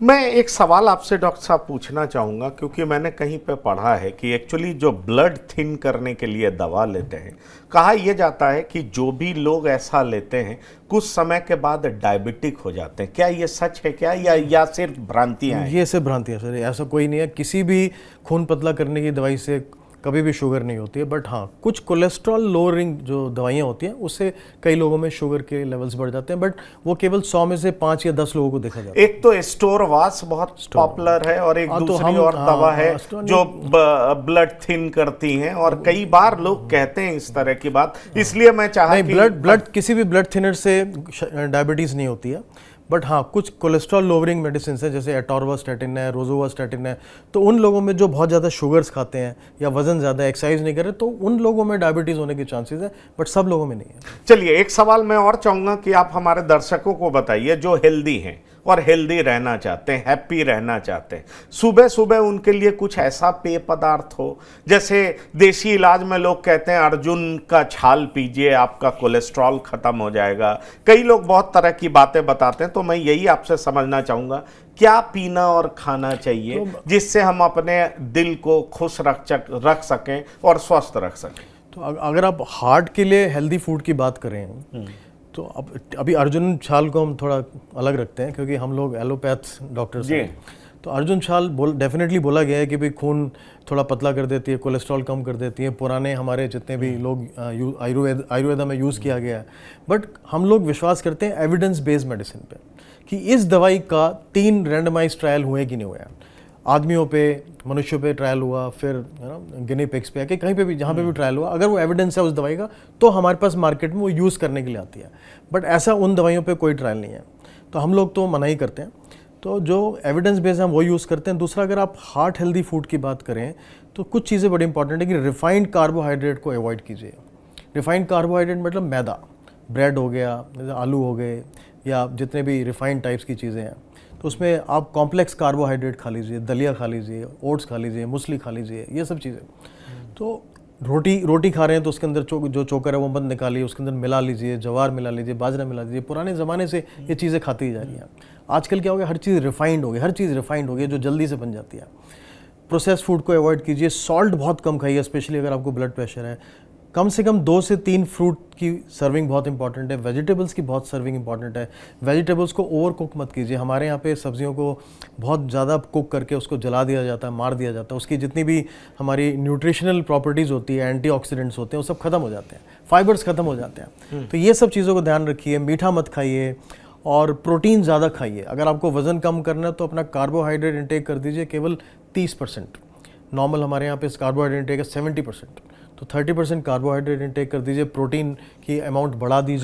मैं एक सवाल आपसे डॉक्टर साहब पूछना चाहूँगा, क्योंकि मैंने कहीं पे पढ़ा है कि एक्चुअली जो ब्लड थिन करने के लिए दवा लेते हैं, कहा यह जाता है कि जो भी लोग ऐसा लेते हैं कुछ समय के बाद डायबिटिक हो जाते हैं। क्या ये सच है क्या, या सिर्फ भ्रांतियाँ हैं? ये सिर्फ भ्रांतियाँ सर, ऐसा कोई नहीं है। किसी भी खून पतला करने की दवाई से कभी भी शुगर नहीं होती है। बट हाँ, कुछ कोलेस्ट्रॉल लोअरिंग जो दवाइयाँ होती हैं उससे कई लोगों में शुगर के लेवल्स बढ़ जाते हैं, बट वो केवल 100 में से 5 या 10 लोगों को देखा जाता है। एक तो स्टोरवास बहुत पॉपुलर है और एक दूसरी और दवा है जो ब्लड थिन करती हैं, और कई बार लोग कहते हैं इस तरह की बात, इसलिए मैं चाहा कि ब्लड किसी भी ब्लड थिनर से डायबिटीज़ नहीं होती है। बट हाँ, कुछ कोलेस्ट्रॉल लोअरिंग मेडिसिन है जैसे एटोर्वास्टैटिन है, रोजुवास्टैटिन है, तो उन लोगों में जो बहुत ज़्यादा शुगर्स खाते हैं या वजन ज़्यादा, एक्सरसाइज नहीं कर रहे, तो उन लोगों में डायबिटीज़ होने के चांसेस है, बट सब लोगों में नहीं है। चलिए, एक सवाल मैं और चाहूँगा कि आप हमारे दर्शकों को बताइए जो हेल्दी हैं और हेल्दी रहना चाहते हैं, हैप्पी रहना चाहते हैं, सुबह सुबह उनके लिए कुछ ऐसा पेय पदार्थ हो, जैसे देसी इलाज में लोग कहते हैं अर्जुन का छाल पीजिए आपका कोलेस्ट्रॉल खत्म हो जाएगा। कई लोग बहुत तरह की बातें बताते हैं, तो मैं यही आपसे समझना चाहूँगा क्या पीना और खाना चाहिए जिससे हम अपने दिल को खुश रख सकें और स्वस्थ रख सकें। तो अगर आप हार्ट के लिए हेल्दी फूड की बात करें तो अभी अर्जुन छाल को हम थोड़ा अलग रखते हैं क्योंकि हम लोग एलोपैथ डॉक्टर्स हैं। तो अर्जुन छाल डेफिनेटली बोला गया है कि भाई खून थोड़ा पतला कर देती है, कोलेस्ट्रॉल कम कर देती है, पुराने हमारे जितने भी लोग आयुर्वेदा में यूज़ किया गया है। बट हम लोग विश्वास करते हैं एविडेंस बेस्ड मेडिसिन पे कि इस दवाई का 3 रैंडमाइज ट्रायल हुए कि नहीं हुए हैं। आदमियों पे, मनुष्यों पे ट्रायल हुआ, फिर गिनी पिग्स पे, कि कहीं पे भी जहाँ पे भी ट्रायल हुआ, अगर वो एविडेंस है उस दवाई का तो हमारे पास मार्केट में वो यूज़ करने के लिए आती है। बट ऐसा उन दवाइयों पे कोई ट्रायल नहीं है, तो हम लोग तो मना ही करते हैं। तो जो एविडेंस बेस्ड हम वो यूज़ करते हैं। दूसरा, अगर आप हार्ट हेल्दी फूड की बात करें तो कुछ चीज़ें बड़ी इंपॉर्टेंट है कि रिफाइंड कार्बोहाइड्रेट को अवॉइड कीजिए। रिफाइंड कार्बोहाइड्रेट मतलब मैदा, ब्रेड हो गया, आलू हो गए, या जितने भी रिफाइंड टाइप्स की चीज़ें हैं, तो उसमें आप कॉम्प्लेक्स कार्बोहाइड्रेट खा लीजिए, दलिया खा लीजिए, ओट्स खा लीजिए, मूसली खा लीजिए, ये सब चीज़ें। तो रोटी खा रहे हैं तो उसके अंदर जो चोकर है वो मत निकालिए, उसके अंदर मिला लीजिए, ज्वार मिला लीजिए, बाजरा मिला लीजिए। पुराने ज़माने से ये चीज़ें खाती ही जा रही हैं। आजकल क्या हो गया, हर चीज़ रिफाइंड हो गई, हर चीज़ रिफाइंड हो गई जो जल्दी से बन जाती है। प्रोसेस्ड फूड को अवॉइड कीजिए। सॉल्ट बहुत कम खाइए, स्पेशली अगर आपको ब्लड प्रेशर है। कम से कम 2 से 3 फ्रूट की सर्विंग बहुत इंपॉर्टेंट है। वेजिटेबल्स की बहुत सर्विंग इंपॉर्टेंट है। वेजिटेबल्स को ओवर कुक मत कीजिए। हमारे यहाँ पे सब्जियों को बहुत ज़्यादा कुक करके उसको जला दिया जाता है, मार दिया जाता है। उसकी जितनी भी हमारी न्यूट्रिशनल प्रॉपर्टीज़ होती है, एंटीऑक्सीडेंट्स होते हैं, वो सब खत्म हो जाते हैं, फाइबर्स खत्म हो जाते हैं। तो ये सब चीज़ों को ध्यान रखिए। मीठा मत खाइए और प्रोटीन ज़्यादा खाइए। अगर आपको वज़न कम करना है तो अपना कार्बोहाइड्रेट इंटेक कर दीजिए केवल 30%। नॉर्मल हमारे यहाँ पे कार्बोहाइड्रेट इंटेक है 70%, तो 30% कार्बोहाइड्रेट इंटेक कर दीजिए। प्रोटीन की अमाउंट बढ़ा दीजिए।